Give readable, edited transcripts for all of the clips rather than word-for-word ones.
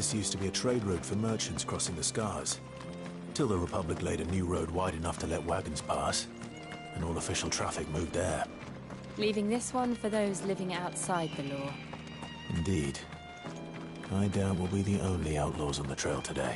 This used to be a trade route for merchants crossing the Scars. Till the Republic laid a new road wide enough to let wagons pass, and all official traffic moved there. Leaving this one for those living outside the law. Indeed. I doubt we'll be the only outlaws on the trail today.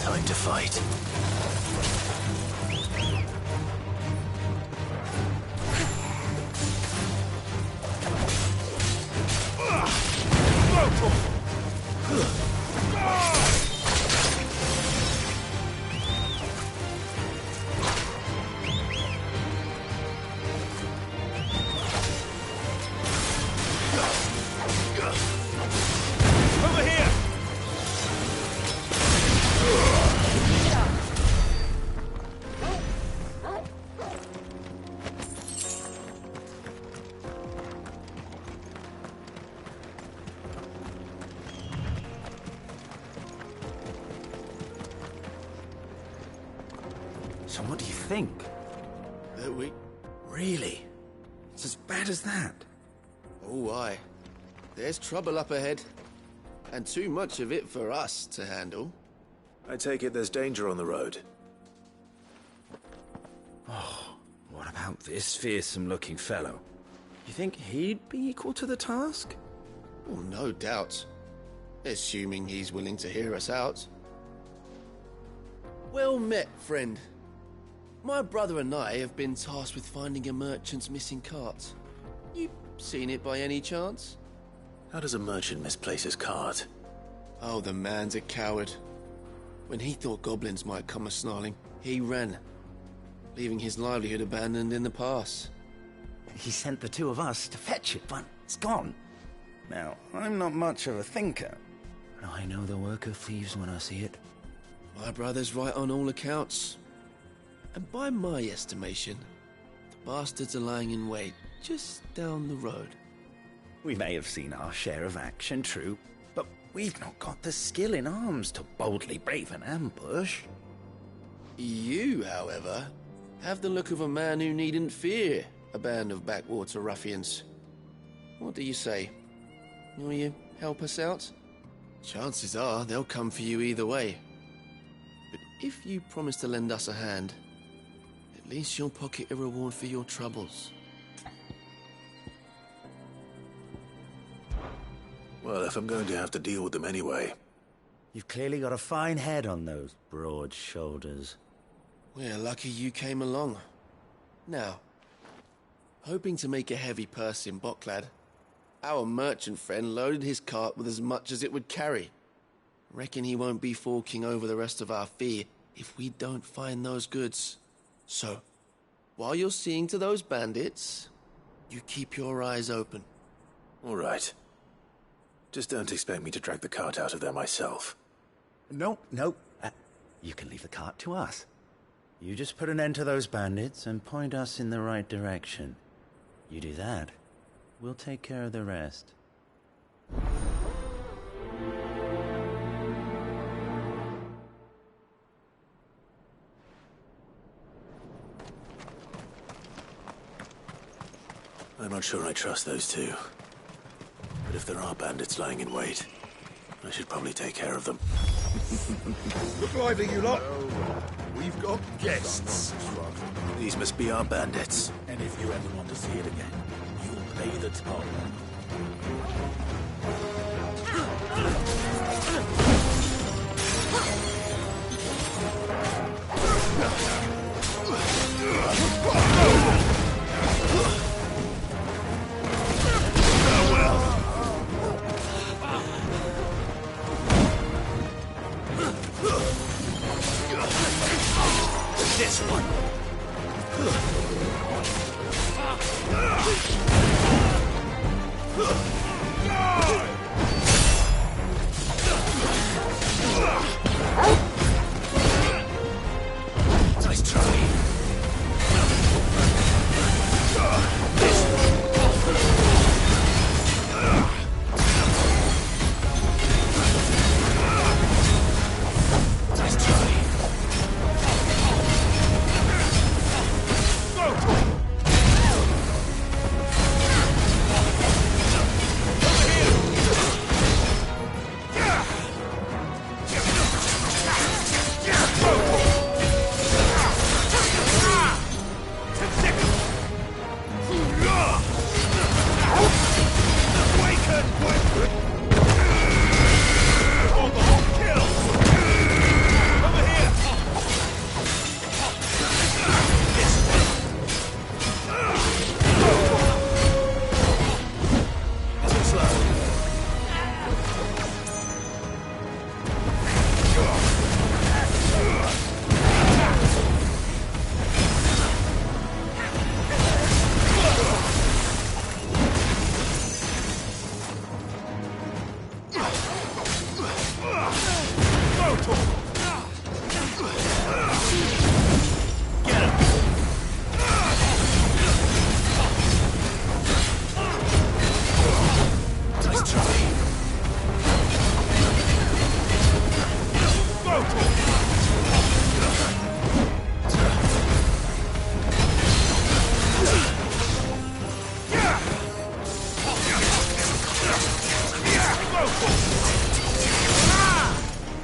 Time to fight. So what do you think? That we... Really? It's as bad as that? Oh, aye. There's trouble up ahead. And too much of it for us to handle. I take it there's danger on the road. Oh, what about this fearsome-looking fellow? You think he'd be equal to the task? Well, no doubt. Assuming he's willing to hear us out. Well met, friend. My brother and I have been tasked with finding a merchant's missing cart. You seen it by any chance? How does a merchant misplace his cart? Oh, the man's a coward. When he thought goblins might come a-snarling, he ran, leaving his livelihood abandoned in the pass. He sent the two of us to fetch it, but it's gone. Now, I'm not much of a thinker, but I know the work of thieves when I see it. My brother's right on all accounts. And by my estimation, the bastards are lying in wait just down the road. We may have seen our share of action, true, but we've not got the skill in arms to boldly brave an ambush. You, however, have the look of a man who needn't fear a band of backwater ruffians. What do you say? Will you help us out? Chances are they'll come for you either way. But if you promise to lend us a hand, at least you'll pocket a reward for your troubles. Well, if I'm going to have to deal with them anyway. You've clearly got a fine head on those broad shoulders. We're lucky you came along. Now, hoping to make a heavy purse in Boklad, our merchant friend loaded his cart with as much as it would carry. Reckon he won't be forking over the rest of our fee if we don't find those goods. So, while you're seeing to those bandits, you keep your eyes open. All right. Just don't expect me to drag the cart out of there myself. No. You can leave the cart to us. You just put an end to those bandits and point us in the right direction. You do that, we'll take care of the rest. I'm not sure I trust those two. But if there are bandits lying in wait, I should probably take care of them. Look lively, you lot. We've got guests. These must be our bandits. And if you ever want to see it again, you'll pay the toll. This one.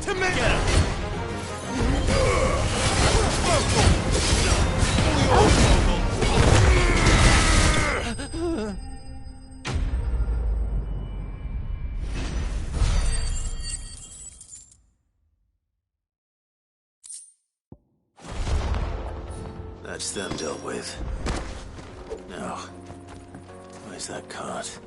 To me! Get him! That's them dealt with. Now, where's that cart?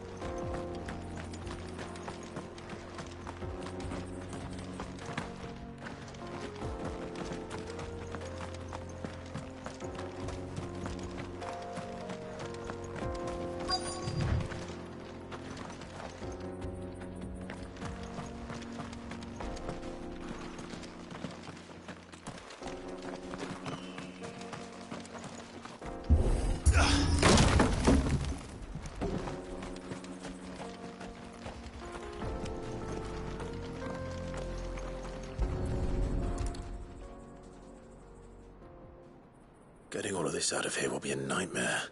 Getting all of this out of here will be a nightmare.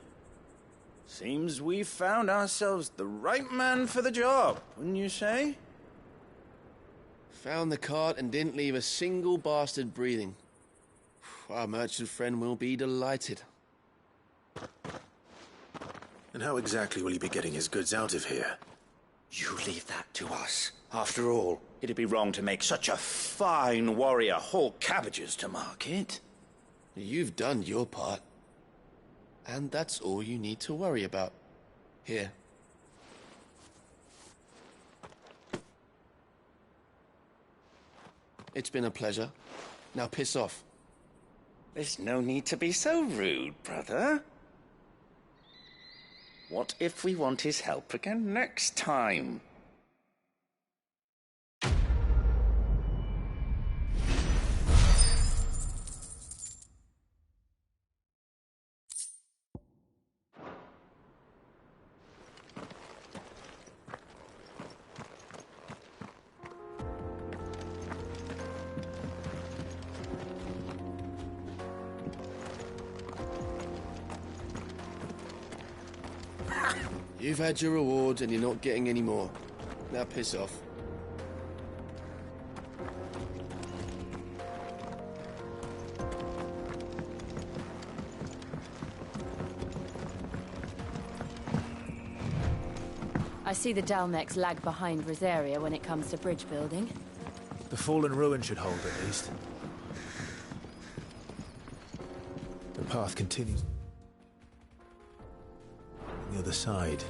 Seems we found ourselves the right man for the job, wouldn't you say? Found the cart and didn't leave a single bastard breathing. Our merchant friend will be delighted. And how exactly will he be getting his goods out of here? You leave that to us. After all, it'd be wrong to make such a fine warrior haul cabbages to market. You've done your part. And that's all you need to worry about. Here. It's been a pleasure. Now piss off. There's no need to be so rude, brother. What if we want his help again next time? You've had your rewards and you're not getting any more. Now piss off. I see the Dalmecs lag behind Rosaria when it comes to bridge building. The fallen ruin should hold, at least. The path continues. On the other side.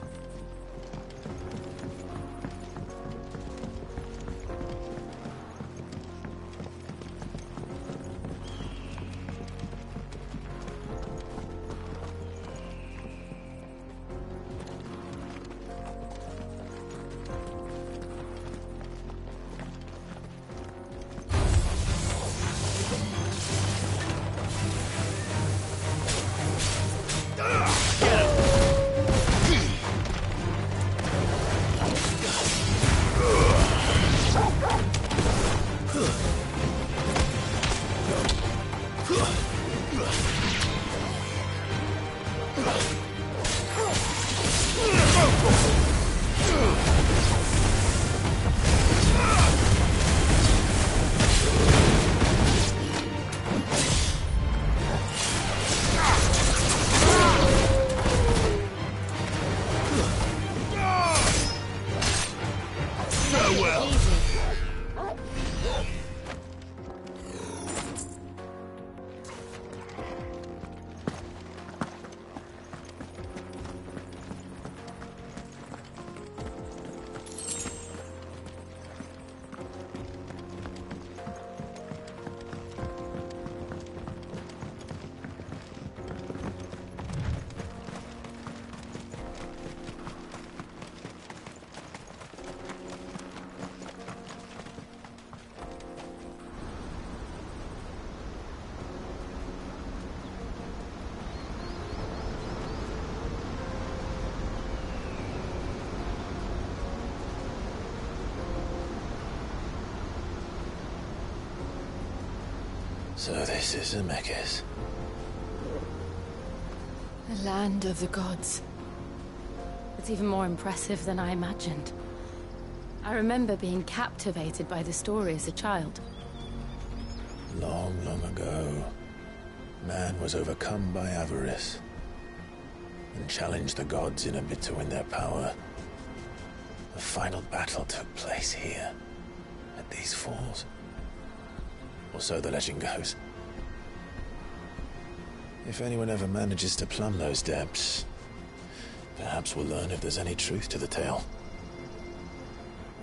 So this is Zemeckis. The land of the gods. It's even more impressive than I imagined. I remember being captivated by the story as a child. Long, long ago, man was overcome by avarice and challenged the gods in a bid to win their power. The final battle took place here, at these falls. Or so the legend goes. If anyone ever manages to plumb those depths, perhaps we'll learn if there's any truth to the tale.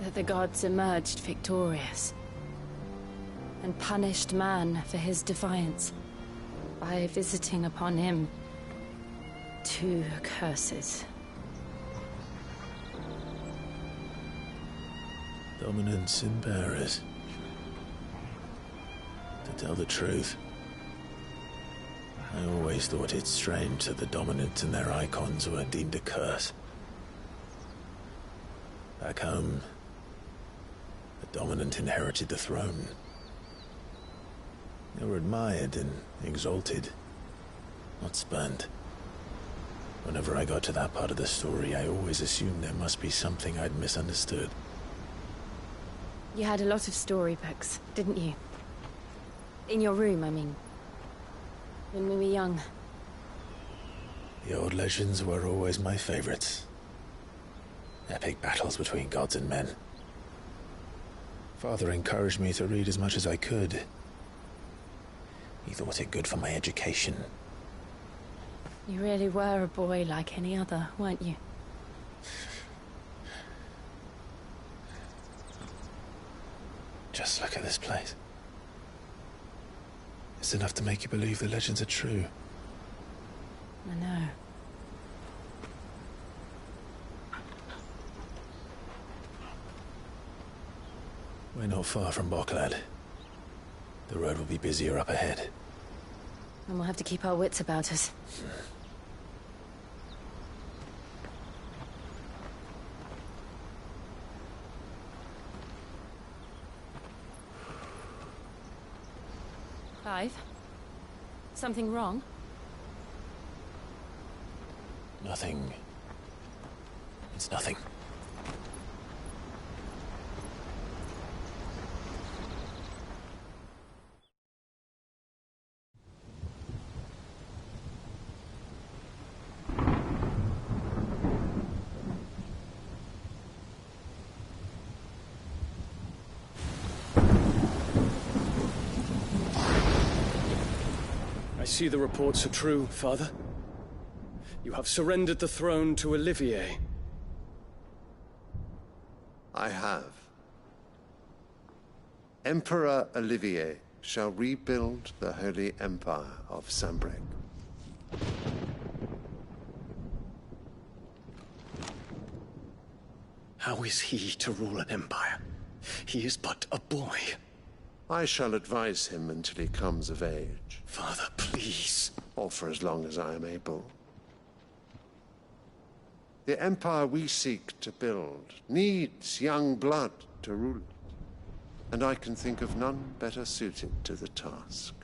That the gods emerged victorious and punished man for his defiance by visiting upon him 2 curses. Dominance in bearers. To tell the truth, I always thought it strange that the dominant and their icons were deemed a curse. Back home, the dominant inherited the throne. They were admired and exalted, not spurned. Whenever I got to that part of the story, I always assumed there must be something I'd misunderstood. You had a lot of storybooks, didn't you? In your room, I mean. When we were young. The old legends were always my favorites. Epic battles between gods and men. Father encouraged me to read as much as I could. He thought it good for my education. You really were a boy like any other, weren't you? Just look at this place. It's enough to make you believe the legends are true. I know. We're not far from Boklad. The road will be busier up ahead. And we'll have to keep our wits about us. Clive? Something wrong? Nothing. It's nothing. I see the reports are true, Father. You have surrendered the throne to Olivier. I have. Emperor Olivier shall rebuild the Holy Empire of Sambrec. How is he to rule an empire? He is but a boy. I shall advise him until he comes of age. Father, please. Or for as long as I am able. The empire we seek to build needs young blood to rule it, and I can think of none better suited to the task.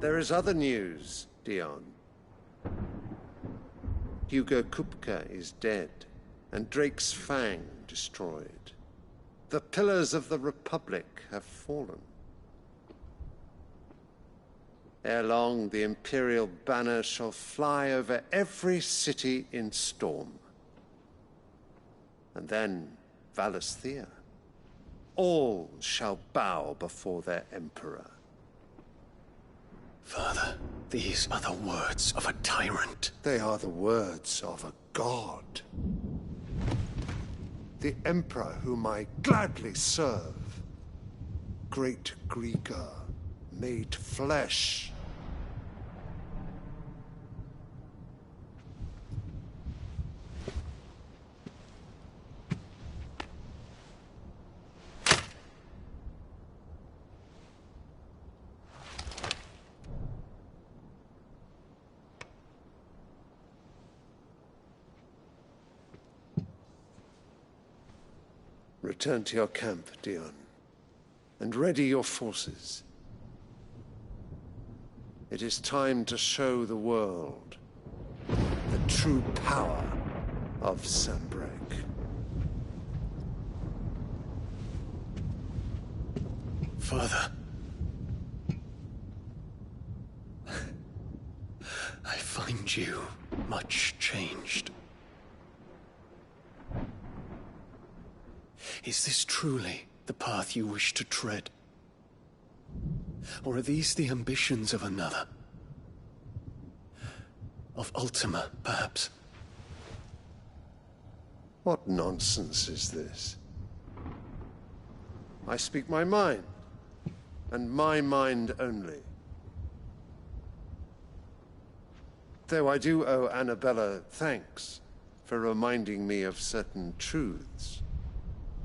There is other news, Dion. Hugo Kupka is dead, and Drake's Fang destroyed. The pillars of the Republic have fallen. Ere long, the Imperial banner shall fly over every city in Storm. And then Valisthea. All shall bow before their Emperor. Father, these are the words of a tyrant. They are the words of a god. The Emperor whom I gladly serve. Great Grieger, made flesh. Return to your camp, Dion, and ready your forces. It is time to show the world the true power of Sanbreque. Father. I find you much changed. Is this truly the path you wish to tread? Or are these the ambitions of another? Of Ultima, perhaps? What nonsense is this? I speak my mind, and my mind only. Though I do owe Annabella thanks for reminding me of certain truths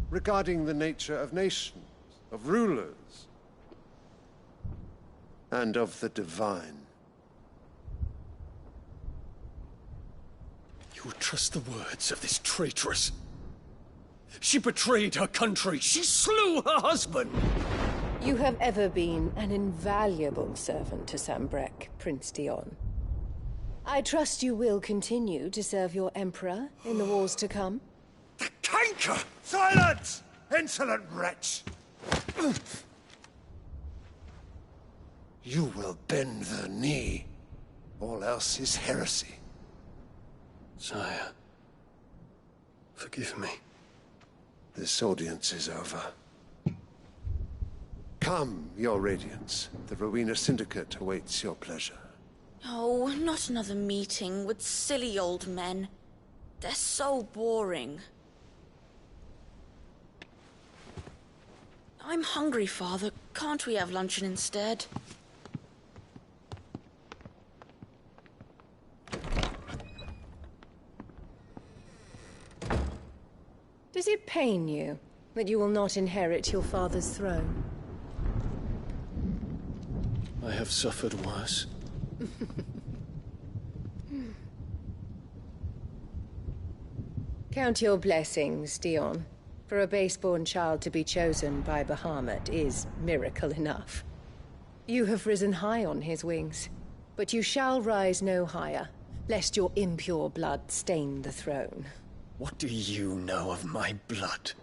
regarding the nature of nations, of rulers, and of the divine. You would trust the words of this traitress? She betrayed her country. She slew her husband. You have ever been an invaluable servant to Sanbreque, Prince Dion. I trust you will continue to serve your Emperor in the wars to come. The canker! Silence! Insolent wretch! You will bend the knee. All else is heresy. Sire, forgive me. This audience is over. Come, your Radiance. The Rowena Syndicate awaits your pleasure. Oh, not another meeting with silly old men. They're so boring. I'm hungry, Father. Can't we have luncheon instead? Does it pain you that you will not inherit your father's throne? I have suffered worse. Count your blessings, Dion. For a base-born child to be chosen by Bahamut is miracle enough. You have risen high on his wings, but you shall rise no higher, lest your impure blood stain the throne. What do you know of my blood?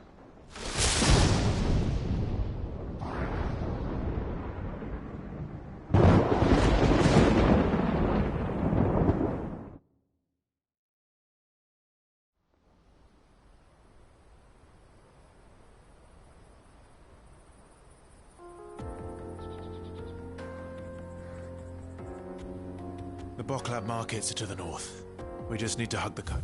The Boklab markets are to the north. We just need to hug the coast.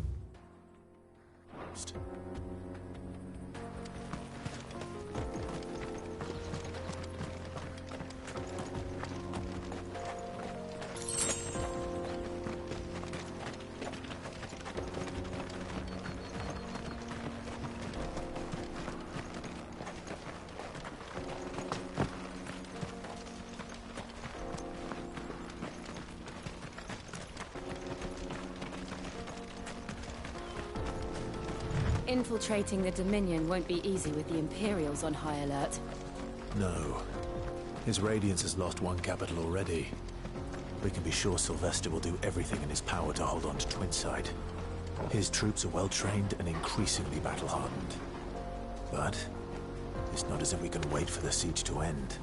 Infiltrating the Dominion won't be easy with the Imperials on high alert. No. His Radiance has lost one capital already. We can be sure Sylvester will do everything in his power to hold on to Twinside. His troops are well-trained and increasingly battle-hardened. But it's not as if we can wait for the siege to end.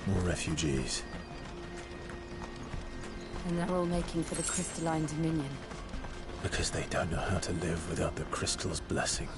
More refugees. And they're all making for the crystalline dominion. Because they don't know how to live without the crystal's blessing.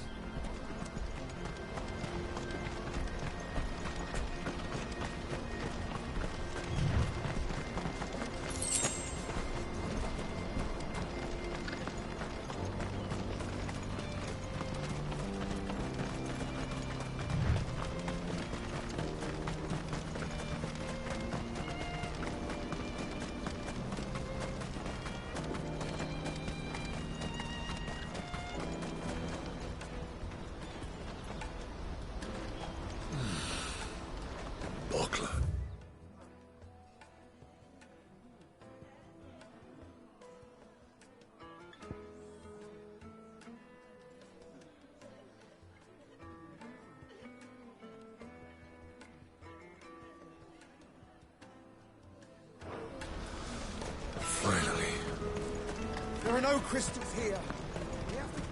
There are no crystals here.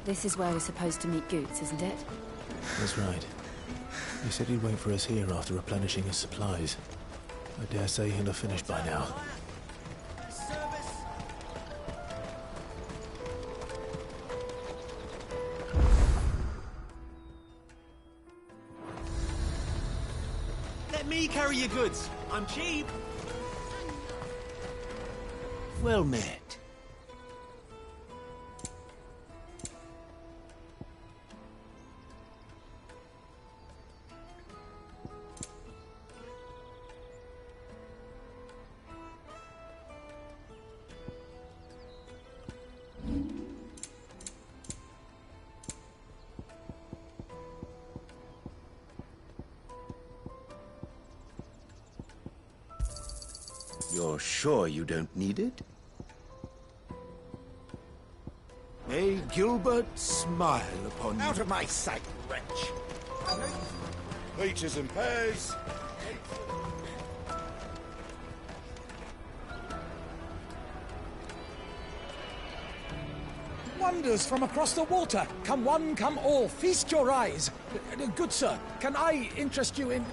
This is where we're supposed to meet Goots, isn't it? That's right. He said he'd wait for us here after replenishing his supplies. I dare say he'll have finished by now. Let me carry your goods. I'm cheap. Well met. You're sure you don't need it? May Gilbert smile upon you. Out of my sight, wretch! Peaches and pears. Wonders from across the water. Come one, come all. Feast your eyes. Good sir, can I interest you in...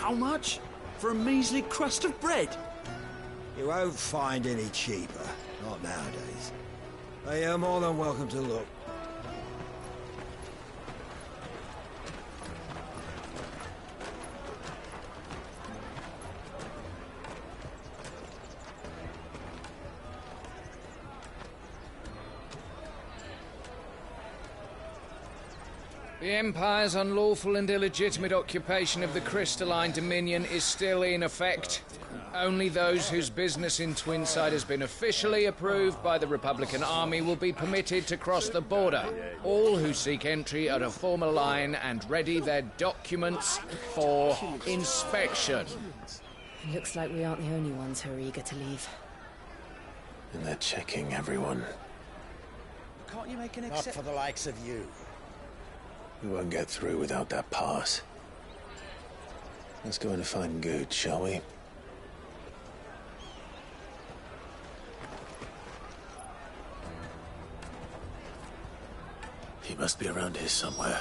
How much? For a measly crust of bread? You won't find any cheaper. Not nowadays. But you're more than welcome to look. The Empire's unlawful and illegitimate occupation of the crystalline dominion is still in effect. Only those whose business in Twinside has been officially approved by the Republican Army will be permitted to cross the border. All who seek entry are to form a line and ready their documents for inspection. Looks like we aren't the only ones who are eager to leave. And they're checking everyone. Can't you make an exception? Not for the likes of you. We won't get through without that pass. Let's go in and find Good, shall we? He must be around here somewhere.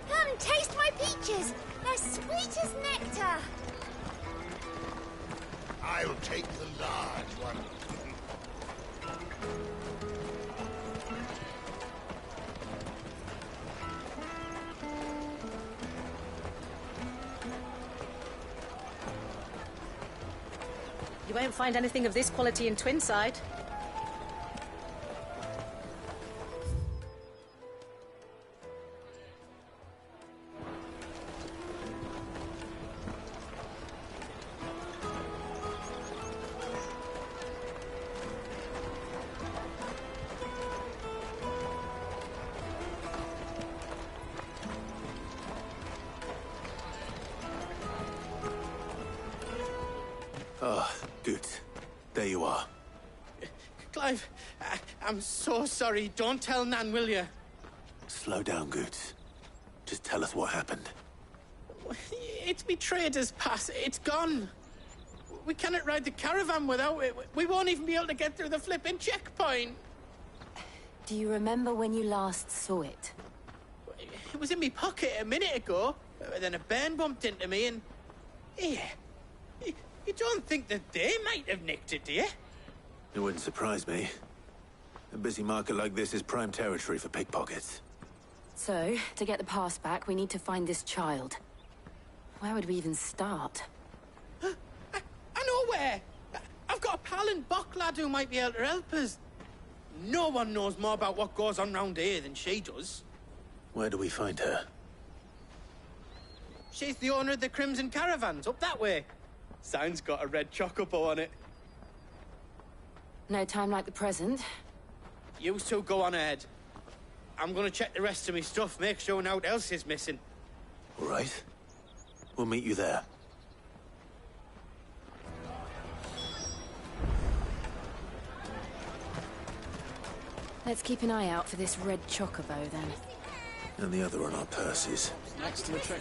Come, taste my peaches! They're sweet as nectar! I'll take the large one. You won't find anything of this quality in Twinside. Ah, good. There you are. Clive, I'm so sorry. Don't tell Nan, will you? Slow down, Goots. Just tell us what happened. It's me trader's pass. It's gone. We cannot ride the caravan without it. We won't even be able to get through the flipping checkpoint. Do you remember when you last saw it? It was in my pocket a minute ago. Then a bairn bumped into me and... Yeah. You don't think that they might have nicked it, do you? It wouldn't surprise me. A busy market like this is prime territory for pickpockets. So, to get the pass back, we need to find this child. Where would we even start? I know where! I've got a pal in Bocklad who might be able to help us. No one knows more about what goes on round here than she does. Where do we find her? She's the owner of the Crimson Caravans, up that way. Sign's got a red chocobo on it. No time like the present. You two go on ahead. I'm gonna check the rest of my stuff, make sure naught else is missing. All right. We'll meet you there. Let's keep an eye out for this red chocobo, then. And the other on our purses. Next to the check.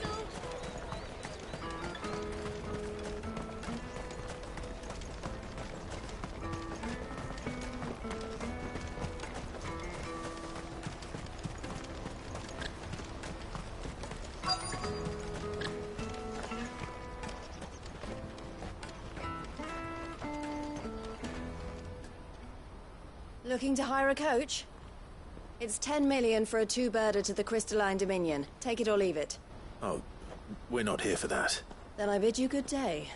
Looking to hire a coach? It's 10 million for a two-birder to the Crystalline Dominion. Take it or leave it. Oh, we're not here for that. Then I bid you good day.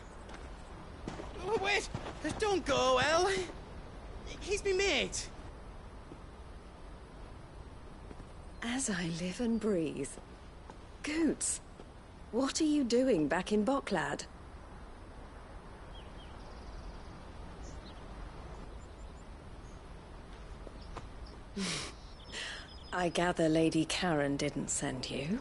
Oh, wait! Don't go, El. He's me mate. As I live and breathe. Goots, what are you doing back in Bocklad? I gather Lady Karen didn't send you.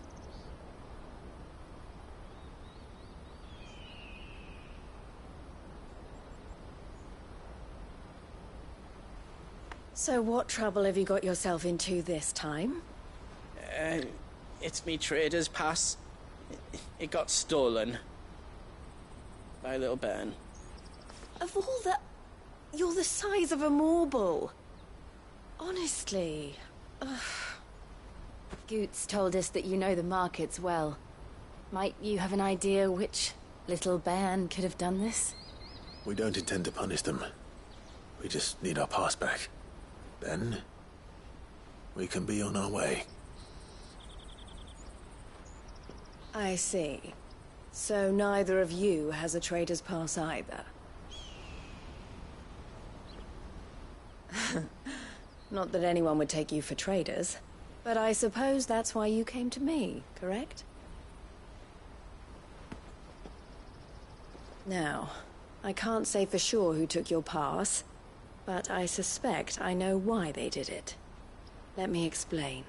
So what trouble have you got yourself into this time? It's me trader's pass. It got stolen. By a little bairn. Of all the... You're the size of a marble. Honestly. Ugh. Goots told us that you know the markets well. Might you have an idea which little bairn could have done this? We don't intend to punish them. We just need our pass back. Then, we can be on our way. I see. So neither of you has a trader's pass either. Not that anyone would take you for traitors, but I suppose that's why you came to me, correct? Now, I can't say for sure who took your pass, but I suspect I know why they did it. Let me explain.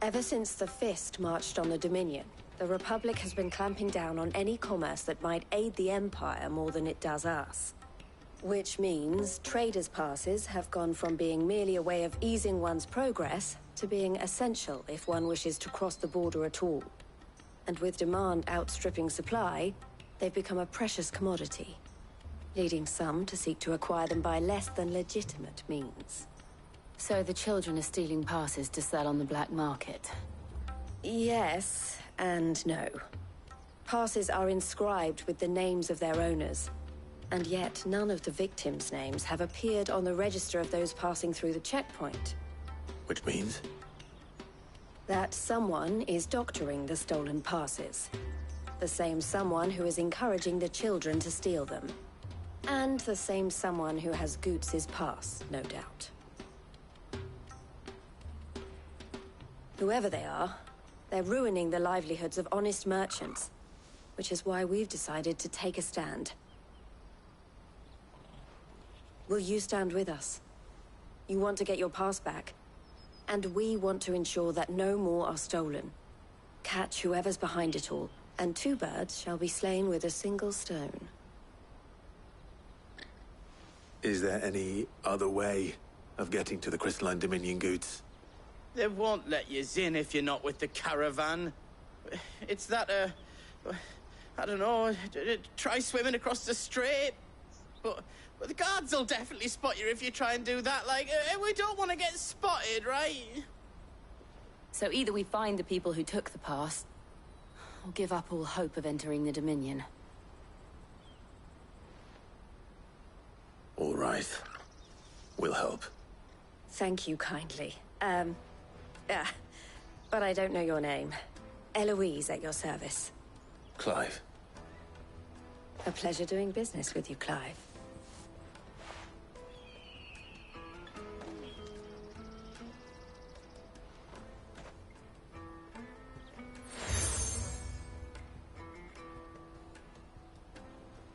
Ever since the Fist marched on the Dominion, the Republic has been clamping down on any commerce that might aid the Empire more than it does us. Which means traders' passes have gone from being merely a way of easing one's progress to being essential if one wishes to cross the border at all. And with demand outstripping supply, they've become a precious commodity, leading some to seek to acquire them by less than legitimate means. So the children are stealing passes to sell on the black market? Yes, and no. Passes are inscribed with the names of their owners, and yet none of the victims' names have appeared on the register of those passing through the checkpoint. Which means? That someone is doctoring the stolen passes. The same someone who is encouraging the children to steal them. And the same someone who has Goots's pass, no doubt. Whoever they are, they're ruining the livelihoods of honest merchants, which is why we've decided to take a stand. Will you stand with us? You want to get your pass back, and we want to ensure that no more are stolen. Catch whoever's behind it all, and 2 birds shall be slain with a single stone. Is there any other way of getting to the Crystalline Dominion Goods? They won't let you in if you're not with the caravan. It's that, I don't know, try swimming across the strait. But the guards will definitely spot you if you try and do that. Like, we don't want to get spotted, right? So either we find the people who took the pass, or give up all hope of entering the Dominion. All right. We'll help. Thank you kindly. But I don't know your name. Eloise at your service. Clive. A pleasure doing business with you, Clive.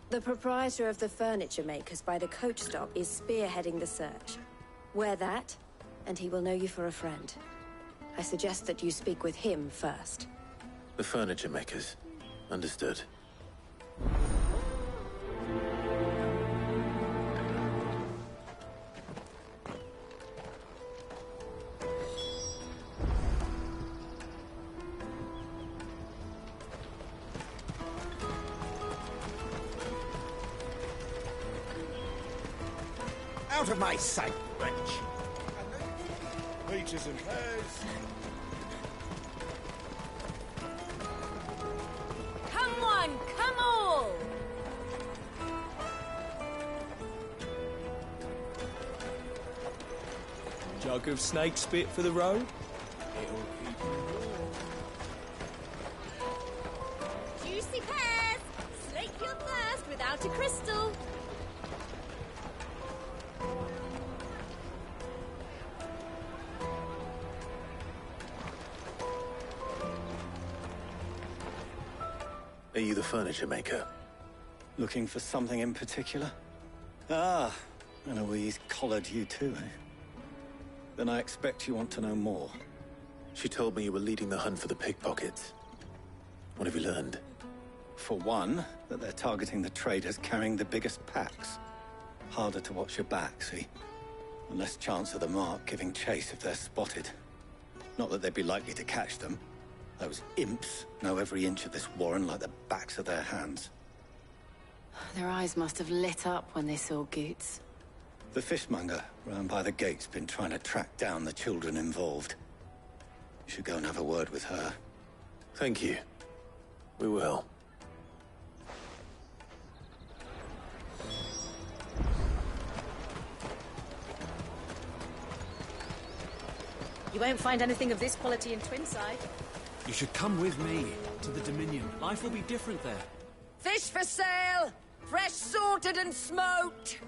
The proprietor of the furniture makers by the coach stop is spearheading the search. Wear that, and he will know you for a friend. I suggest that you speak with him first. The furniture makers. Understood. Out of my sight, wench! Peaches and pears. Come one, come all! Jug of snake spit for the road? Juicy pears! Slake your thirst without a crystal. Are you the furniture maker? Looking for something in particular? Ah, Eloise collared you too, eh? Then I expect you want to know more. She told me you were leading the hunt for the pickpockets. What have you learned? For one, that they're targeting the traders carrying the biggest packs. Harder to watch your back, see? And less chance of the mark giving chase if they're spotted. Not that they'd be likely to catch them. Those imps know every inch of this warren like the backs of their hands. Their eyes must have lit up when they saw Goots. The fishmonger round by the gate's been trying to track down the children involved. You should go and have a word with her. Thank you. We will. You won't find anything of this quality in Twinside. You should come with me to the Dominion. Life will be different there. Fish for sale! Fresh sorted and smoked!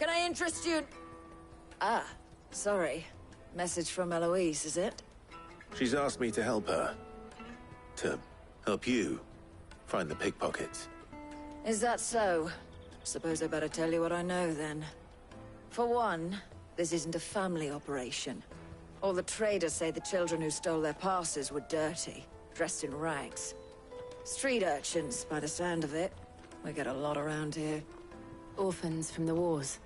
Can I interest you? Ah, sorry. Message from Eloise, is it? She's asked me to help her. To help you find the pickpockets. Is that so? Suppose I better tell you what I know, then. For one, this isn't a family operation. All the traders say the children who stole their passes were dirty, dressed in rags. Street urchins, by the sound of it. We get a lot around here. Orphans from the wars.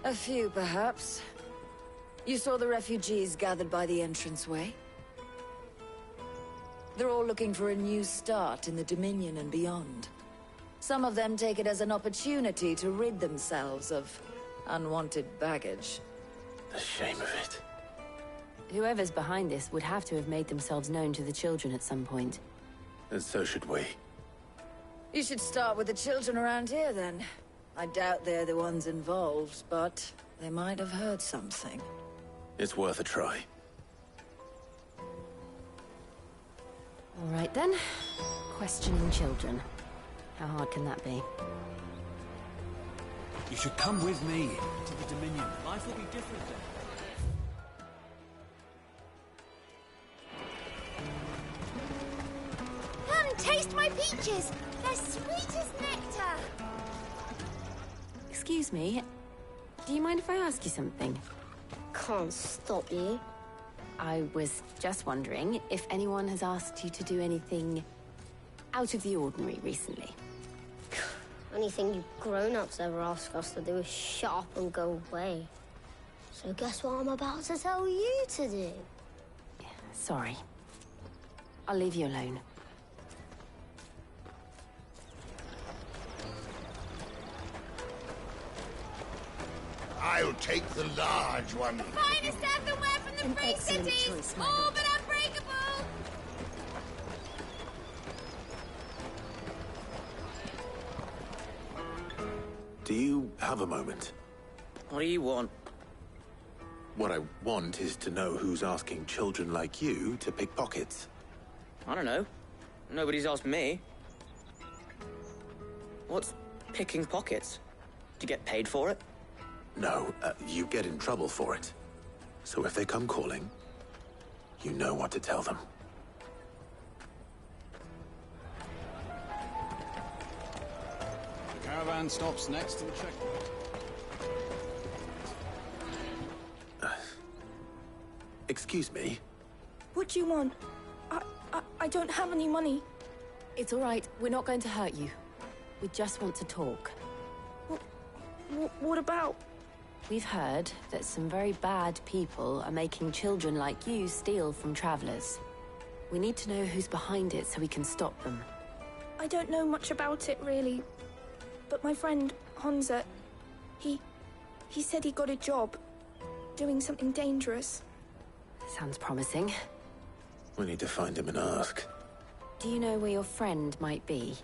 A few, perhaps. You saw the refugees gathered by the entranceway? They're all looking for a new start in the Dominion and beyond. Some of them take it as an opportunity to rid themselves of unwanted baggage. The shame of it. Whoever's behind this would have to have made themselves known to the children at some point. And so should we. You should start with the children around here, then. I doubt they're the ones involved, but they might have heard something. It's worth a try. All right, then. Questioning children. How hard can that be? You should come with me to the Dominion. Life will be different there. Come, taste my peaches! They're sweet as nectar! Excuse me. Do you mind if I ask you something? Can't stop you. I was just wondering if anyone has asked you to do anything out of the ordinary recently. Anything you grown-ups ever ask us to do is shut up and go away. So guess what I'm about to tell you to do? Sorry. I'll leave you alone. I'll take the large one. The finest earthenware from the Free Cities! All but unbreakable! Do you have a moment? What do you want? What I want is to know who's asking children like you to pick pockets. I don't know. Nobody's asked me. What's picking pockets? Do you get paid for it? No, you get in trouble for it. So if they come calling, you know what to tell them. The caravan stops next to the checkpoint. Excuse me? What do you want? I don't have any money. It's all right. We're not going to hurt you. We just want to talk. What about? We've heard that some very bad people are making children like you steal from travelers. We need to know who's behind it so we can stop them. I don't know much about it, really. But my friend, Honza, he said he got a job doing something dangerous. Sounds promising. We need to find him and ask. Do you know where your friend might be?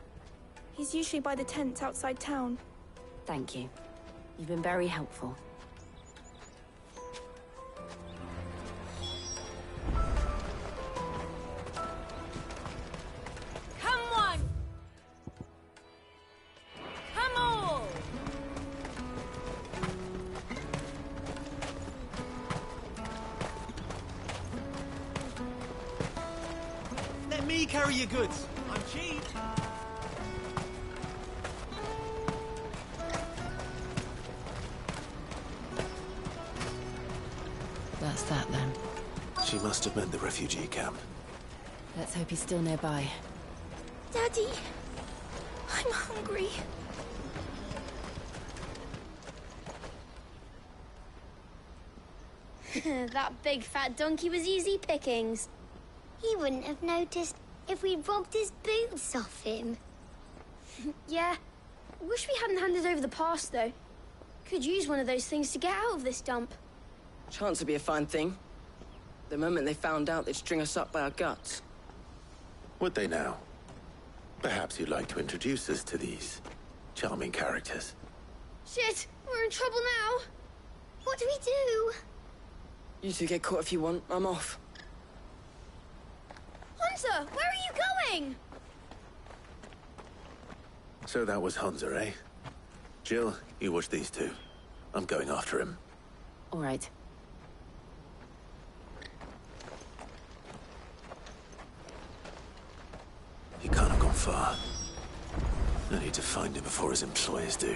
He's usually by the tents outside town. Thank you. You've been very helpful. Come on! Come on! Let me carry your goods. I'm cheap. That's that, then. She must have meant the refugee camp. Let's hope he's still nearby. Daddy, I'm hungry. That big fat donkey was easy pickings. He wouldn't have noticed if we'd robbed his boots off him. Yeah. Wish we hadn't handed over the pass, though. Could use one of those things to get out of this dump. Chance would be a fine thing. The moment they found out, they'd string us up by our guts. Would they now? Perhaps you'd like to introduce us to these charming characters. Shit! We're in trouble now! What do we do? You two get caught if you want. I'm off. Hunter, where are you going? So that was Hunter, eh? Jill, you watch these two. I'm going after him. All right. He can't have gone far. I need to find him before his employers do.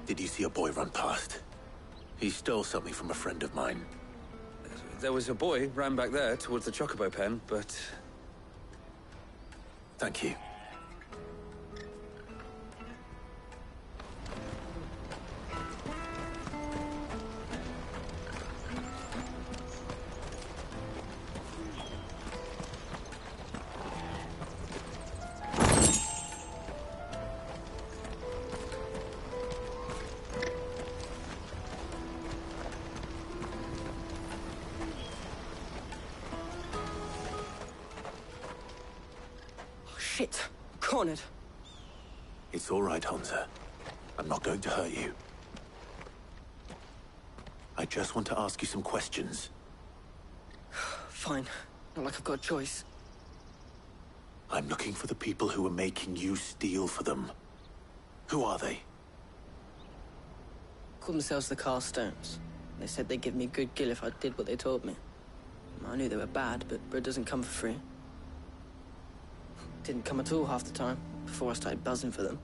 Did you see a boy run past? He stole something from a friend of mine. There was a boy ran back there towards the Chocobo pen, but... Thank you. Shit. Cornered. It's all right, Hunter. I'm not going to hurt you. I just want to ask you some questions. Fine. Not like I've got a choice. I'm looking for the people who are making you steal for them. Who are they? Called themselves the Carstones. They said they'd give me good gill if I did what they told me. I knew they were bad, but bread doesn't come for free. Didn't come at all half the time, before I started buzzing for them.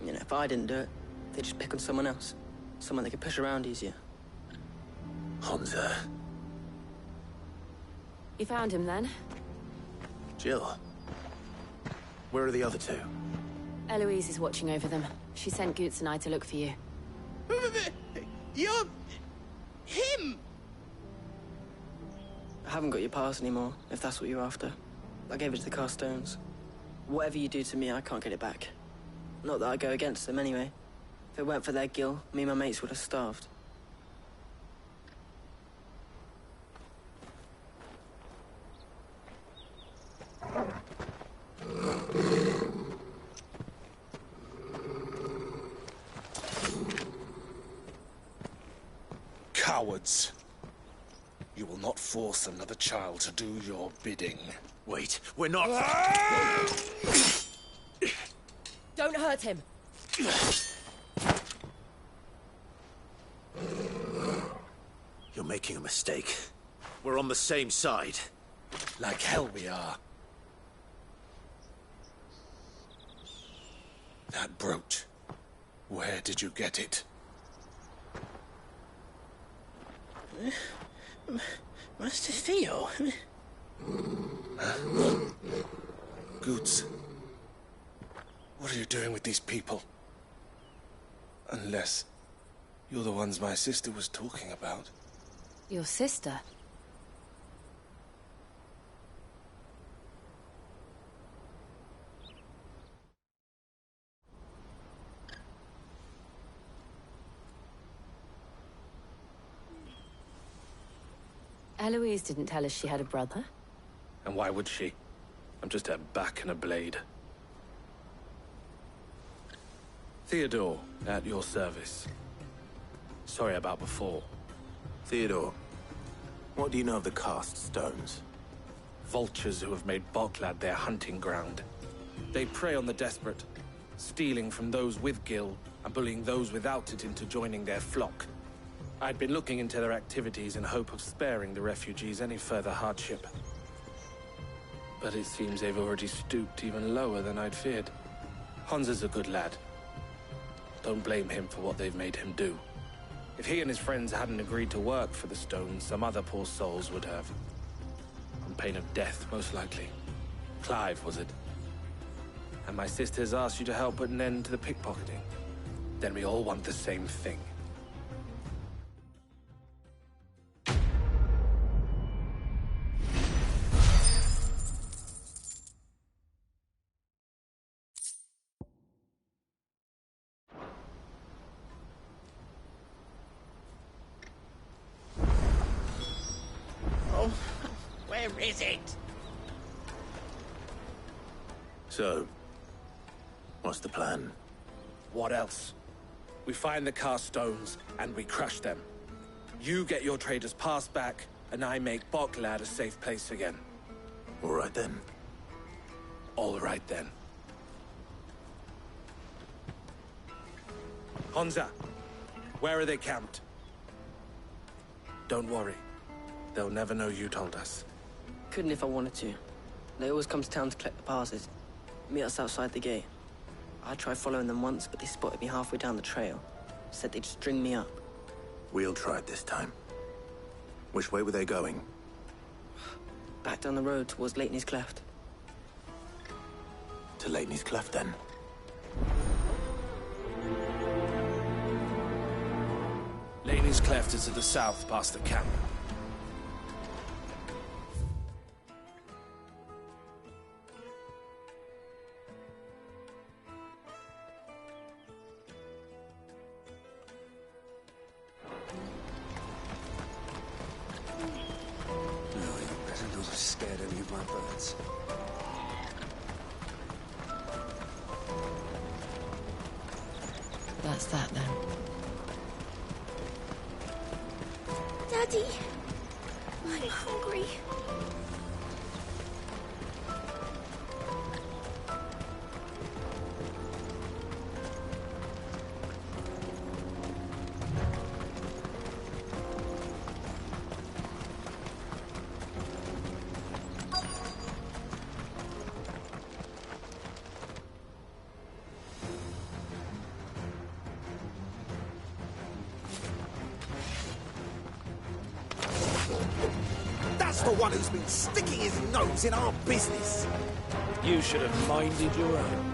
You know, if I didn't do it, they'd just pick on someone else. Someone they could push around easier. Hunter. You found him then? Jill. Where are the other two? Eloise is watching over them. She sent Goots and I to look for you. You're... him! I haven't got your pass anymore, if that's what you're after. I gave it to the Carstones. Whatever you do to me, I can't get it back. Not that I go against them anyway. If it weren't for their gill, me and my mates would have starved. Cowards. You will not force another child to do your bidding. Wait, we're not... Don't hurt him. You're making a mistake. We're on the same side. Like hell we are. That brooch. Where did you get it? Master Theo. Goots. What are you doing with these people? Unless you're the ones my sister was talking about. Your sister? Eloise didn't tell us she had a brother. And why would she? I'm just her back and a blade. Theodore, at your service. Sorry about before. Theodore, what do you know of the Cast Stones? Vultures who have made Boklad their hunting ground. They prey on the desperate, stealing from those with gill and bullying those without it into joining their flock. I'd been looking into their activities in hope of sparing the refugees any further hardship. But it seems they've already stooped even lower than I'd feared. Hans is a good lad. Don't blame him for what they've made him do. If he and his friends hadn't agreed to work for the Stones, some other poor souls would have. On pain of death, most likely. Clive, was it? And my sisters asked you to help put an end to the pickpocketing. Then we all want the same thing. Where is it? So, what's the plan? What else? We find the cast stones, and we crush them. You get your trader's pass back, and I make Boklad a safe place again. All right then. All right then. Honza, where are they camped? Don't worry. They'll never know you told us. Couldn't if I wanted to. They always come to town to collect the passes. Meet us outside the gate. I tried following them once, but they spotted me halfway down the trail. Said they'd string me up. We'll try it this time. Which way were they going? Back down the road towards Leitney's Cleft. To Leitney's Cleft, then. Leitney's Cleft is to the south, past the camp. Scared any of my birds. That's that then. Daddy, I'm hungry. That's the one who's been sticking his nose in our business. You should have minded your own.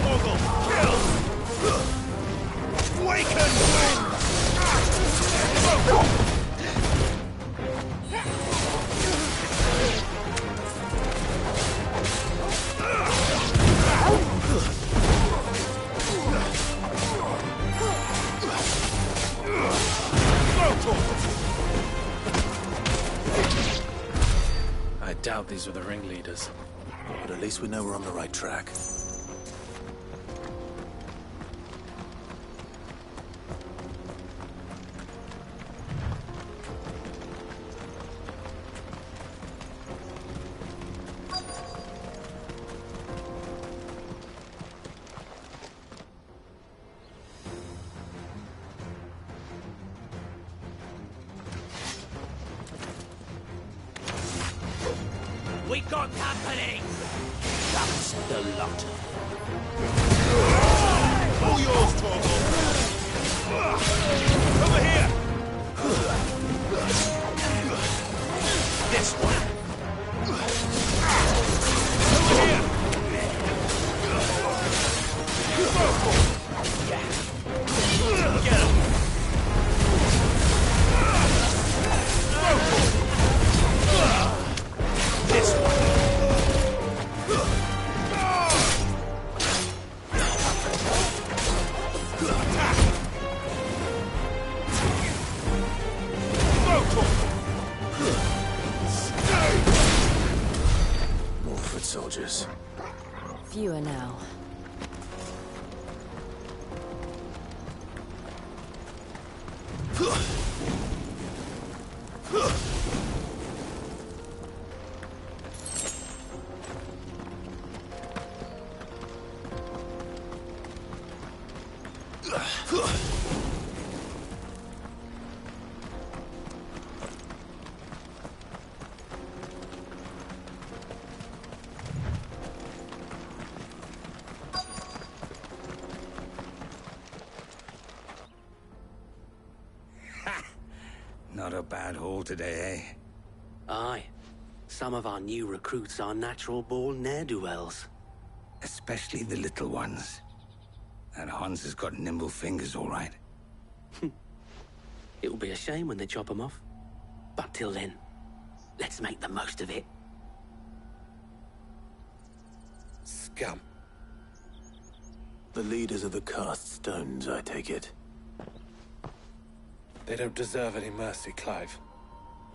Mogul, kill! Waken! I doubt these were the ringleaders. But at least we know we're on the right track. We got company! That's the lot. All yours, Torgal! Over here! This one! Over here! Get him! This one! More foot soldiers. Fewer now. Not a bad haul today, eh? Aye. Some of our new recruits are natural-born ne'er-do-wells. Especially the little ones. That Hans has got nimble fingers, all right. It'll be a shame when they chop them off. But till then, let's make the most of it. Scum. The leaders of the cast stones, I take it. They don't deserve any mercy, Clive.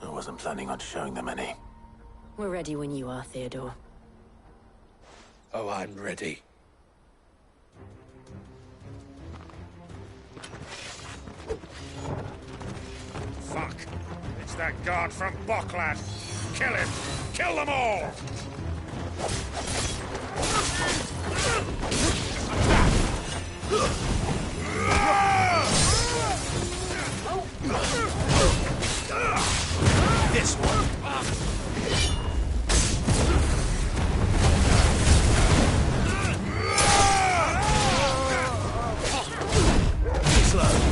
I wasn't planning on showing them any. We're ready when you are, Theodore. Oh, I'm ready. Fuck! It's that guard from Bocklad! Kill him! Kill them all! This one. Slow.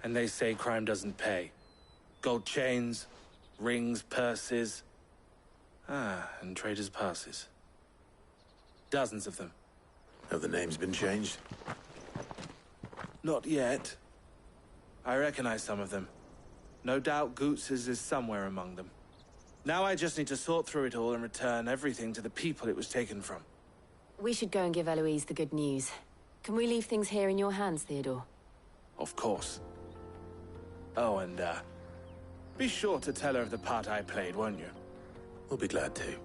And they say crime doesn't pay. Gold chains, rings, purses. And traders' passes. Dozens of them. Have the names been changed? Not yet. I recognize some of them. No doubt Goots's is somewhere among them. Now I just need to sort through it all and return everything to the people it was taken from. We should go and give Eloise the good news. Can we leave things here in your hands, Theodore? Of course. Oh, and, be sure to tell her of the part I played, won't you? We'll be glad to.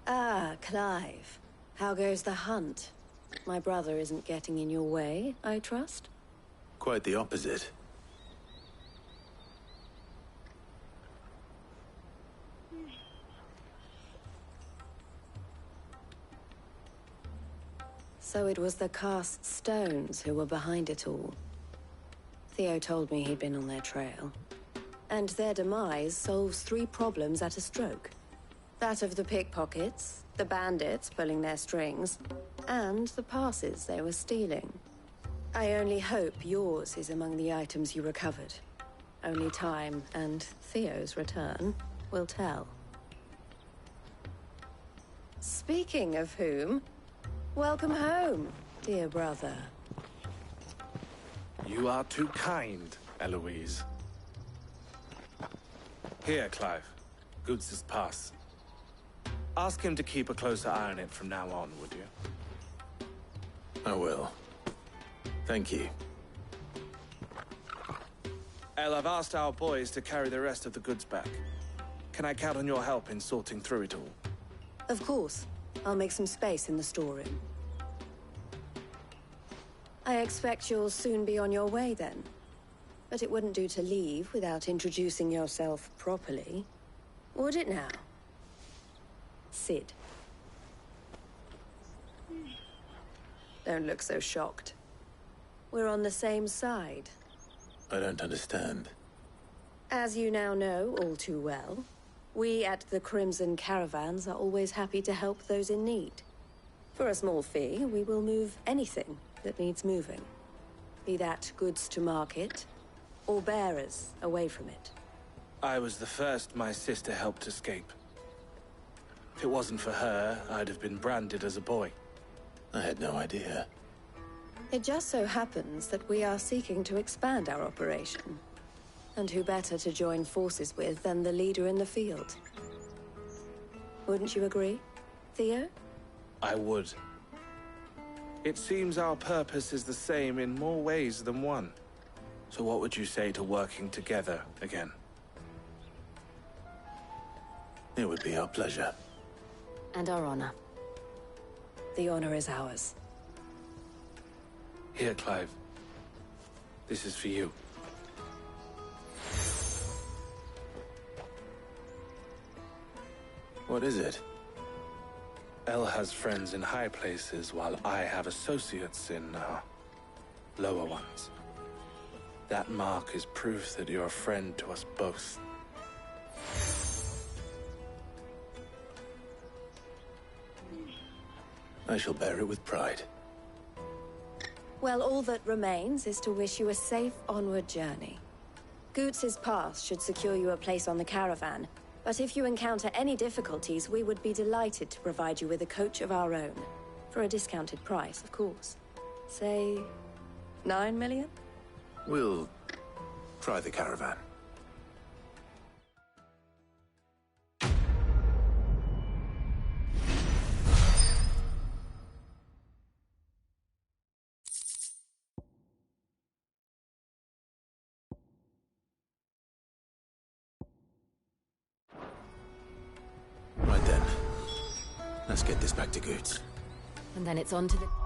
Ah, Clive. How goes the hunt? My brother isn't getting in your way, I trust? Quite the opposite. So it was the cast stones who were behind it all. Theo told me he'd been on their trail. And their demise solves 3 problems at a stroke. That of the pickpockets, the bandits pulling their strings, and the passes they were stealing. I only hope yours is among the items you recovered. Only time and Theo's return will tell. Speaking of whom, welcome home, dear brother. You are too kind, Eloise. Here, Clive. Goots's pass. Ask him to keep a closer eye on it from now on, would you? I will. Thank you. El, I've asked our boys to carry the rest of the goods back. Can I count on your help in sorting through it all? Of course. I'll make some space in the storeroom. I expect you'll soon be on your way then. But it wouldn't do to leave without introducing yourself properly. Would it now? Sid. Don't look so shocked. We're on the same side. I don't understand. As you now know all too well, we at the Crimson Caravans are always happy to help those in need. For a small fee, we will move anything that needs moving. Be that goods to market, or bearers away from it. I was the first my sister helped escape. If it wasn't for her, I'd have been branded as a boy. I had no idea. It just so happens that we are seeking to expand our operation. And who better to join forces with than the leader in the field? Wouldn't you agree, Theo? I would. It seems our purpose is the same in more ways than one. So what would you say to working together again? It would be our pleasure. And our honor. The honor is ours. Here, Clive. This is for you. What is it? El has friends in high places, while I have associates in, lower ones. That mark is proof that you're a friend to us both. I shall bear it with pride. Well, all that remains is to wish you a safe onward journey. Goots's pass should secure you a place on the caravan, but if you encounter any difficulties, we would be delighted to provide you with a coach of our own. For a discounted price, of course. Say, 9 million? We'll try the caravan. Right then. Let's get this back to Goots. And then it's on to the...